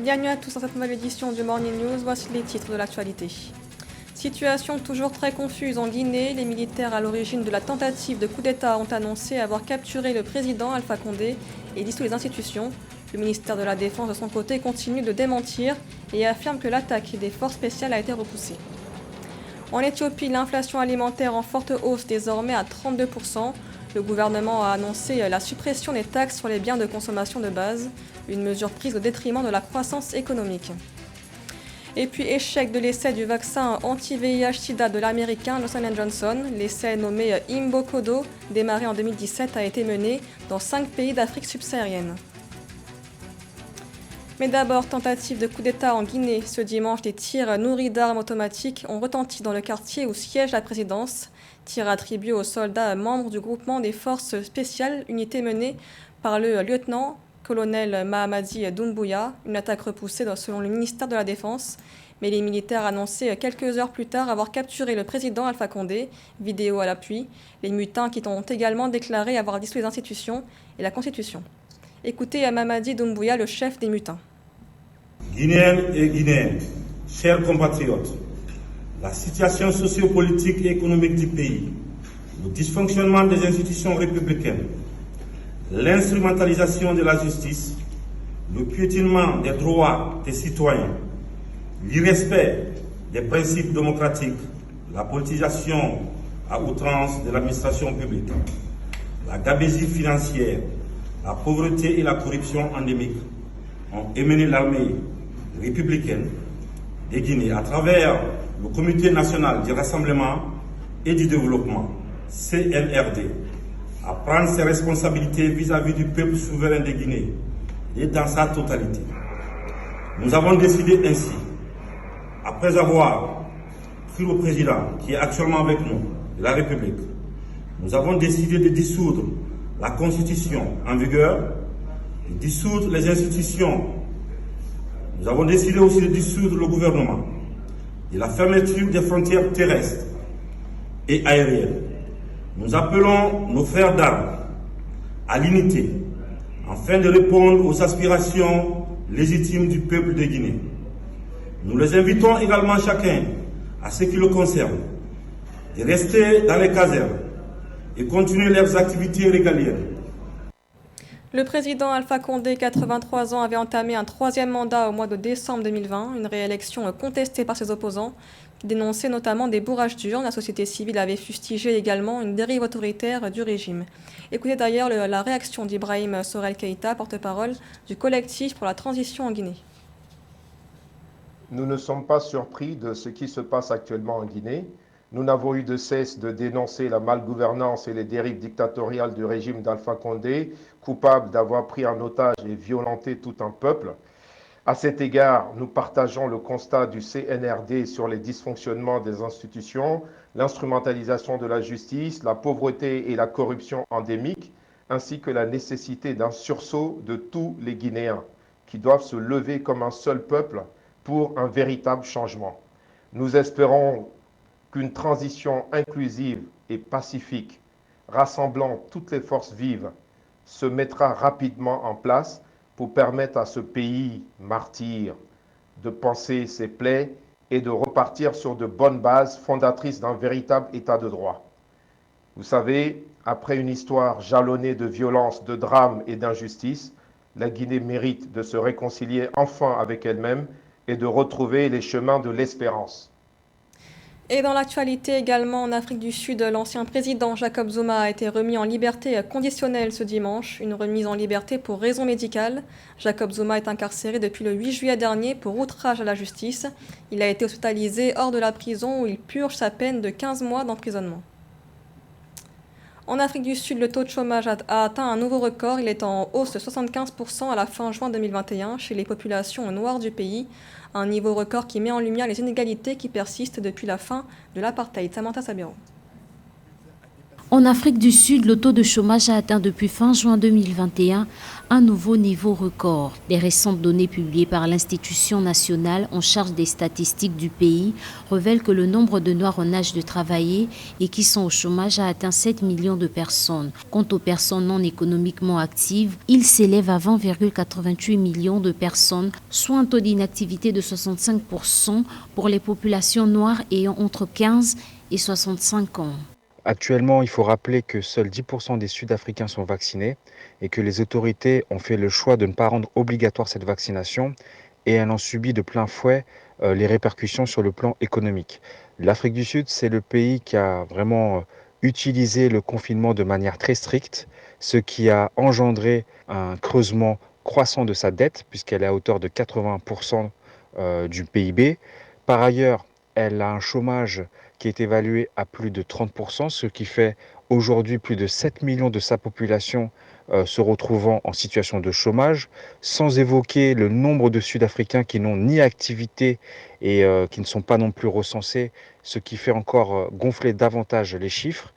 Bienvenue à tous dans cette nouvelle édition du Morning News. Voici les titres de l'actualité. Situation toujours très confuse en Guinée. Les militaires à l'origine de la tentative de coup d'État ont annoncé avoir capturé le président Alpha Condé et dissous les institutions. Le ministère de la Défense, de son côté, continue de démentir et affirme que l'attaque des forces spéciales a été repoussée. En Éthiopie, l'inflation alimentaire en forte hausse désormais à 32%. Le gouvernement a annoncé la suppression des taxes sur les biens de consommation de base, une mesure prise au détriment de la croissance économique. Et puis échec de l'essai du vaccin anti-VIH-Sida de l'américain Johnson & Johnson. L'essai nommé Imbokodo, démarré en 2017, a été mené dans 5 pays d'Afrique subsaharienne. Mais d'abord, tentative de coup d'État en Guinée. Ce dimanche, des tirs nourris d'armes automatiques ont retenti dans le quartier où siège la présidence. Tirs attribués aux soldats membres du groupement des forces spéciales, unité menée par le lieutenant-colonel Mahamadi Doumbouya. Une attaque repoussée selon le ministère de la Défense. Mais les militaires annonçaient quelques heures plus tard avoir capturé le président Alpha Condé, vidéo à l'appui. Les mutins qui ont également déclaré avoir dissous les institutions et la Constitution. Écoutez Mamadi Doumbouya, le chef des mutins. Guinéennes et Guinéens, chers compatriotes, la situation sociopolitique et économique du pays, le dysfonctionnement des institutions républicaines, l'instrumentalisation de la justice, le piétinement des droits des citoyens, l'irrespect des principes démocratiques, la politisation à outrance de l'administration publique, la gabegie financière, la pauvreté et la corruption endémique ont émené l'armée républicaine de Guinée à travers le Comité national du rassemblement et du développement, CNRD, à prendre ses responsabilités vis-à-vis du peuple souverain de Guinée et dans sa totalité. Nous avons décidé ainsi, après avoir pris le président qui est actuellement avec nous, de la République, nous avons décidé de dissoudre la Constitution en vigueur, de dissoudre les institutions. Nous avons décidé aussi de dissoudre le gouvernement, de la fermeture des frontières terrestres et aériennes. Nous appelons nos frères d'armes à l'unité afin de répondre aux aspirations légitimes du peuple de Guinée. Nous les invitons également chacun, à ce qui le concerne, de rester dans les casernes et continuer leurs activités régaliennes. Le président Alpha Condé, 83 ans, avait entamé un 3e mandat au mois de décembre 2020, une réélection contestée par ses opposants, qui dénonçaient notamment des bourrages d'urnes. La société civile avait fustigé également une dérive autoritaire du régime. Écoutez d'ailleurs la réaction d'Ibrahim Sorel Keïta, porte-parole du collectif pour la transition en Guinée. Nous ne sommes pas surpris de ce qui se passe actuellement en Guinée. Nous n'avons eu de cesse de dénoncer la malgouvernance et les dérives dictatoriales du régime d'Alpha Condé, coupable d'avoir pris en otage et violenté tout un peuple. À cet égard, nous partageons le constat du CNRD sur les dysfonctionnements des institutions, l'instrumentalisation de la justice, la pauvreté et la corruption endémiques, ainsi que la nécessité d'un sursaut de tous les Guinéens, qui doivent se lever comme un seul peuple pour un véritable changement. Nous espérons qu'une transition inclusive et pacifique, rassemblant toutes les forces vives, se mettra rapidement en place pour permettre à ce pays martyr de panser ses plaies et de repartir sur de bonnes bases fondatrices d'un véritable état de droit. Vous savez, après une histoire jalonnée de violence, de drames et d'injustice, la Guinée mérite de se réconcilier enfin avec elle-même et de retrouver les chemins de l'espérance. Et dans l'actualité également, en Afrique du Sud, l'ancien président Jacob Zuma a été remis en liberté conditionnelle ce dimanche, une remise en liberté pour raison médicale. Jacob Zuma est incarcéré depuis le 8 juillet dernier pour outrage à la justice. Il a été hospitalisé hors de la prison où il purge sa peine de 15 mois d'emprisonnement. En Afrique du Sud, le taux de chômage a atteint un nouveau record. Il est en hausse de 75% à la fin juin 2021 chez les populations noires du pays. Un niveau record qui met en lumière les inégalités qui persistent depuis la fin de l'apartheid. Samantha Sabiro. En Afrique du Sud, le taux de chômage a atteint depuis fin juin 2021 un nouveau niveau record. Les récentes données publiées par l'Institution nationale en charge des statistiques du pays révèlent que le nombre de Noirs en âge de travailler et qui sont au chômage a atteint 7 millions de personnes. Quant aux personnes non économiquement actives, il s'élève à 20,88 millions de personnes, soit un taux d'inactivité de 65% pour les populations noires ayant entre 15 et 65 ans. Actuellement, il faut rappeler que seuls 10% des Sud-Africains sont vaccinés et que les autorités ont fait le choix de ne pas rendre obligatoire cette vaccination et elles en subit de plein fouet les répercussions sur le plan économique. L'Afrique du Sud, c'est le pays qui a vraiment utilisé le confinement de manière très stricte, ce qui a engendré un creusement croissant de sa dette puisqu'elle est à hauteur de 80% du PIB. Par ailleurs, elle a un chômage qui est évalué à plus de 30%, ce qui fait aujourd'hui plus de 7 millions de sa population se retrouvant en situation de chômage, sans évoquer le nombre de Sud-Africains qui n'ont ni activité et qui ne sont pas non plus recensés, ce qui fait encore gonfler davantage les chiffres.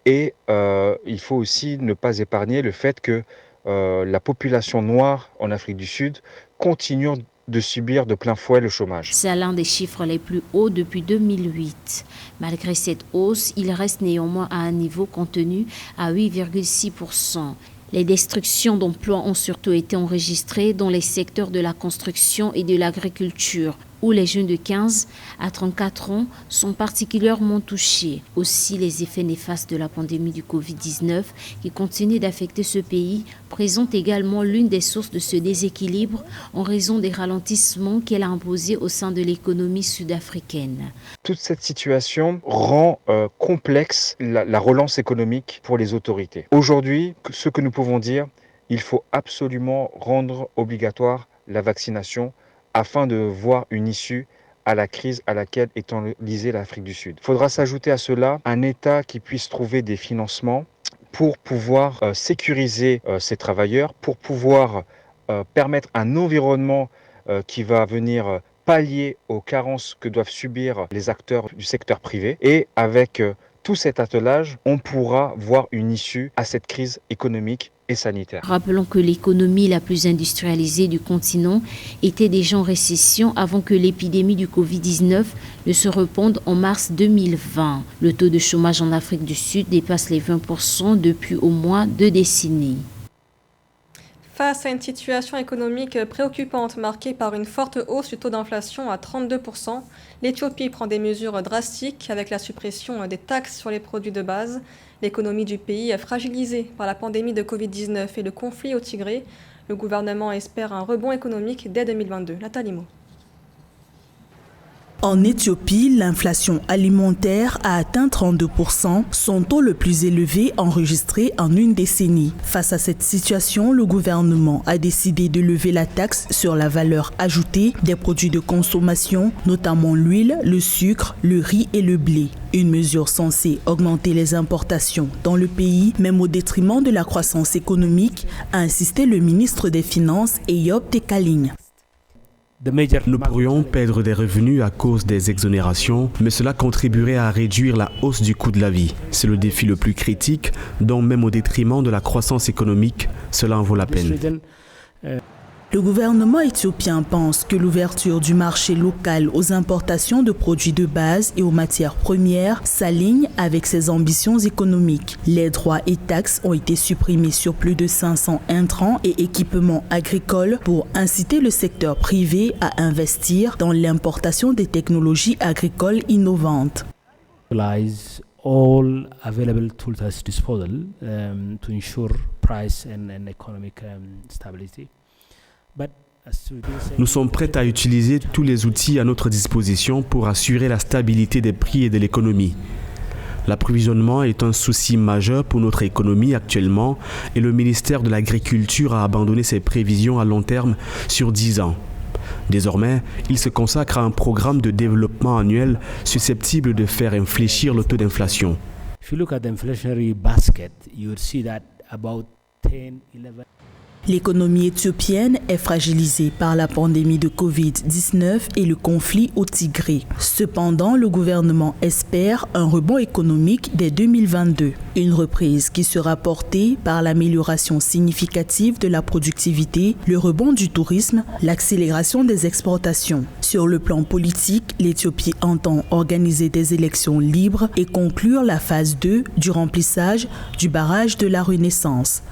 Et il faut aussi ne pas épargner le fait que la population noire en Afrique du Sud continue de subir de plein fouet le chômage. C'est l'un des chiffres les plus hauts depuis 2008. Malgré cette hausse, il reste néanmoins à un niveau contenu à 8,6%. Les destructions d'emplois ont surtout été enregistrées dans les secteurs de la construction et de l'agriculture, où les jeunes de 15 à 34 ans sont particulièrement touchés. Aussi, les effets néfastes de la pandémie du Covid-19 qui continue d'affecter ce pays présentent également l'une des sources de ce déséquilibre en raison des ralentissements qu'elle a imposés au sein de l'économie sud-africaine. Toute cette situation rend complexe la relance économique pour les autorités. Aujourd'hui, ce que nous pouvons dire, il faut absolument rendre obligatoire la vaccination afin de voir une issue à la crise à laquelle est enlisée l'Afrique du Sud. Il faudra s'ajouter à cela un État qui puisse trouver des financements pour pouvoir sécuriser ces travailleurs, pour pouvoir permettre un environnement qui va venir pallier aux carences que doivent subir les acteurs du secteur privé. Et avec tout cet attelage, on pourra voir une issue à cette crise économique et sanitaire. Rappelons que l'économie la plus industrialisée du continent était déjà en récession avant que l'épidémie du Covid-19 ne se répande en mars 2020. Le taux de chômage en Afrique du Sud dépasse les 20% depuis au moins 2 décennies. Face à une situation économique préoccupante marquée par une forte hausse du taux d'inflation à 32%, l'Éthiopie prend des mesures drastiques avec la suppression des taxes sur les produits de base. L'économie du pays est fragilisée par la pandémie de Covid-19 et le conflit au Tigré. Le gouvernement espère un rebond économique dès 2022. Nathalie Mo. En Éthiopie, l'inflation alimentaire a atteint 32%, son taux le plus élevé enregistré en une décennie. Face à cette situation, le gouvernement a décidé de lever la taxe sur la valeur ajoutée des produits de consommation, notamment l'huile, le sucre, le riz et le blé. Une mesure censée augmenter les importations dans le pays, même au détriment de la croissance économique, a insisté le ministre des Finances, Eyob Tekaling. Nous pourrions perdre des revenus à cause des exonérations, mais cela contribuerait à réduire la hausse du coût de la vie. C'est le défi le plus critique, dont même au détriment de la croissance économique, cela en vaut la peine. Le gouvernement éthiopien pense que l'ouverture du marché local aux importations de produits de base et aux matières premières s'aligne avec ses ambitions économiques. Les droits et taxes ont été supprimés sur plus de 500 intrants et équipements agricoles pour inciter le secteur privé à investir dans l'importation des technologies agricoles innovantes. All available tools at disposal to ensure price and economic stability. Nous sommes prêts à utiliser tous les outils à notre disposition pour assurer la stabilité des prix et de l'économie. L'approvisionnement est un souci majeur pour notre économie actuellement et le ministère de l'Agriculture a abandonné ses prévisions à long terme sur 10 ans. Désormais, il se consacre à un programme de développement annuel susceptible de faire infléchir le taux d'inflation. If you look at the inflationary basket, you would see that about 10-11 L'économie éthiopienne est fragilisée par la pandémie de Covid-19 et le conflit au Tigré. Cependant, le gouvernement espère un rebond économique dès 2022. Une reprise qui sera portée par l'amélioration significative de la productivité, le rebond du tourisme, l'accélération des exportations. Sur le plan politique, l'Éthiopie entend organiser des élections libres et conclure la phase 2 du remplissage du barrage de la Renaissance.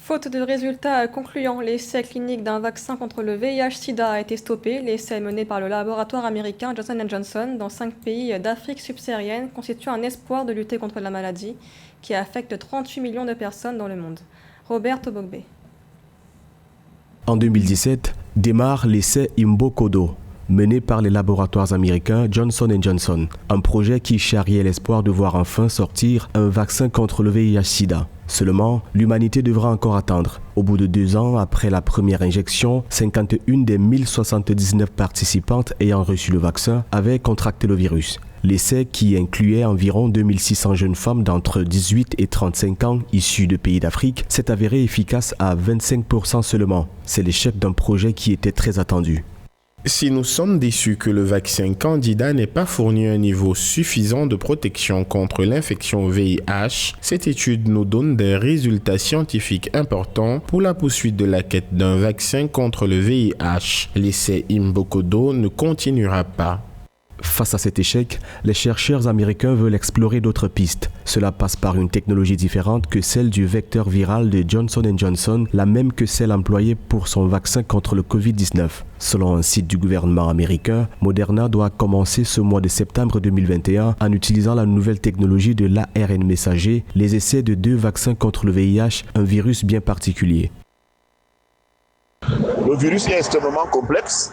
Faute de résultats concluants, l'essai clinique d'un vaccin contre le VIH-Sida a été stoppé. L'essai mené par le laboratoire américain Johnson & Johnson dans 5 pays d'Afrique subsaharienne constitue un espoir de lutter contre la maladie qui affecte 38 millions de personnes dans le monde. Roberto Bogbe. En 2017, démarre l'essai Imbokodo, mené par les laboratoires américains Johnson & Johnson, un projet qui charriait l'espoir de voir enfin sortir un vaccin contre le VIH-Sida. Seulement, l'humanité devra encore attendre. Au bout de 2 ans, après la première injection, 51 des 1079 participantes ayant reçu le vaccin avaient contracté le virus. L'essai, qui incluait environ 2600 jeunes femmes d'entre 18 et 35 ans issues de pays d'Afrique, s'est avéré efficace à 25% seulement. C'est l'échec d'un projet qui était très attendu. Si nous sommes déçus que le vaccin candidat n'ait pas fourni un niveau suffisant de protection contre l'infection VIH, cette étude nous donne des résultats scientifiques importants pour la poursuite de la quête d'un vaccin contre le VIH. L'essai Imbokodo ne continuera pas. Face à cet échec, les chercheurs américains veulent explorer d'autres pistes. Cela passe par une technologie différente que celle du vecteur viral de Johnson & Johnson, la même que celle employée pour son vaccin contre le Covid-19. Selon un site du gouvernement américain, Moderna doit commencer ce mois de septembre 2021 en utilisant la nouvelle technologie de l'ARN messager, les essais de 2 vaccins contre le VIH, un virus bien particulier. Le virus est extrêmement complexe.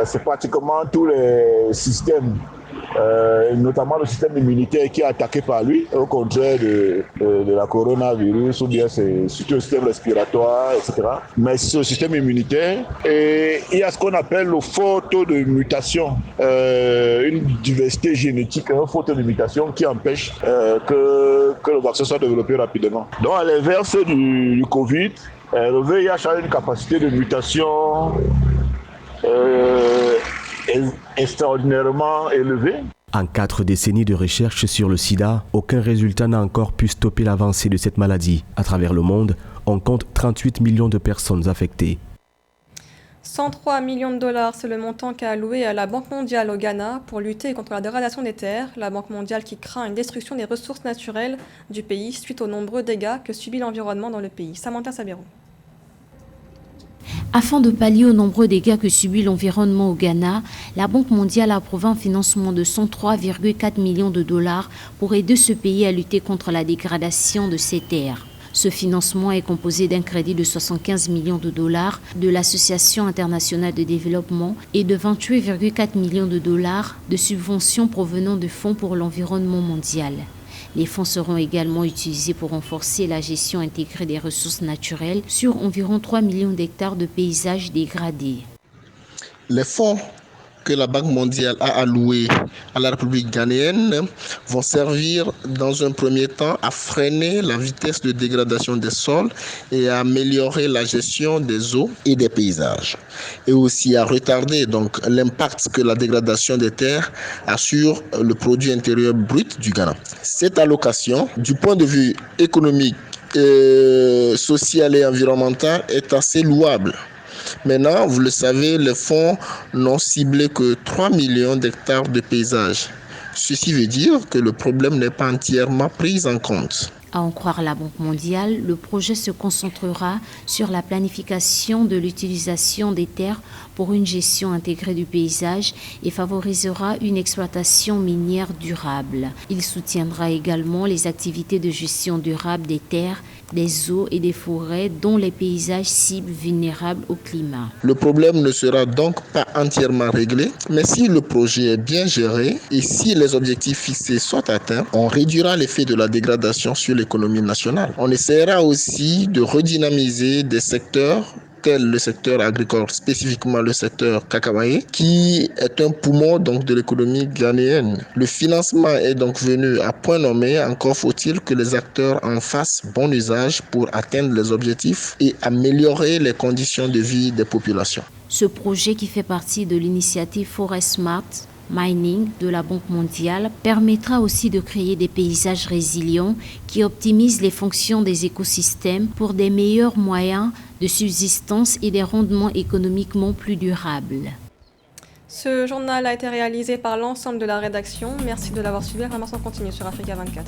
C'est pratiquement tous les systèmes, notamment le système immunitaire qui est attaqué par lui, au contraire de la coronavirus, ou bien c'est surtout le système respiratoire, etc. Mais c'est le système immunitaire et il y a ce qu'on appelle le fort taux de mutation, une diversité génétique, un fort taux de mutation qui empêche que le vaccin soit développé rapidement. Donc à l'inverse du Covid, le VIH a une capacité de mutation extraordinairement élevé. En 4 décennies de recherche sur le sida, aucun résultat n'a encore pu stopper l'avancée de cette maladie. À travers le monde, on compte 38 millions de personnes affectées. 103 millions de dollars, c'est le montant qu'a alloué à la Banque mondiale au Ghana pour lutter contre la dégradation des terres. La Banque mondiale qui craint une destruction des ressources naturelles du pays suite aux nombreux dégâts que subit l'environnement dans le pays. Samantha Sabiro. Afin de pallier aux nombreux dégâts que subit l'environnement au Ghana, la Banque mondiale a approuvé un financement de 103,4 millions de dollars pour aider ce pays à lutter contre la dégradation de ses terres. Ce financement est composé d'un crédit de 75 millions de dollars de l'Association internationale de développement et de 28,4 millions de dollars de subventions provenant de fonds pour l'environnement mondial. Les fonds seront également utilisés pour renforcer la gestion intégrée des ressources naturelles sur environ 3 millions d'hectares de paysages dégradés. Les fonds que la Banque mondiale a alloués à la République ghanéenne vont servir dans un premier temps à freiner la vitesse de dégradation des sols et à améliorer la gestion des eaux et des paysages. Et aussi à retarder donc l'impact que la dégradation des terres a sur le produit intérieur brut du Ghana. Cette allocation, du point de vue économique, social et environnemental, est assez louable. Maintenant, vous le savez, les fonds n'ont ciblé que 3 millions d'hectares de paysages. Ceci veut dire que le problème n'est pas entièrement pris en compte. À en croire la Banque mondiale, le projet se concentrera sur la planification de l'utilisation des terres pour une gestion intégrée du paysage et favorisera une exploitation minière durable. Il soutiendra également les activités de gestion durable des terres, des eaux et des forêts, dont les paysages cibles vulnérables au climat. Le problème ne sera donc pas entièrement réglé, mais si le projet est bien géré et si les objectifs fixés sont atteints, on réduira l'effet de la dégradation sur l'économie nationale. On essaiera aussi de redynamiser des secteurs tel le secteur agricole, spécifiquement le secteur cacaoyer, qui est un poumon donc de l'économie ghanéenne. Le financement est donc venu à point nommé, encore faut-il que les acteurs en fassent bon usage pour atteindre les objectifs et améliorer les conditions de vie des populations. Ce projet, qui fait partie de l'initiative Forest Smart Mining de la Banque mondiale, permettra aussi de créer des paysages résilients qui optimisent les fonctions des écosystèmes pour des meilleurs moyens de subsistance et des rendements économiquement plus durables. Ce journal a été réalisé par l'ensemble de la rédaction. Merci de l'avoir suivi. L'information continue sur Africa 24.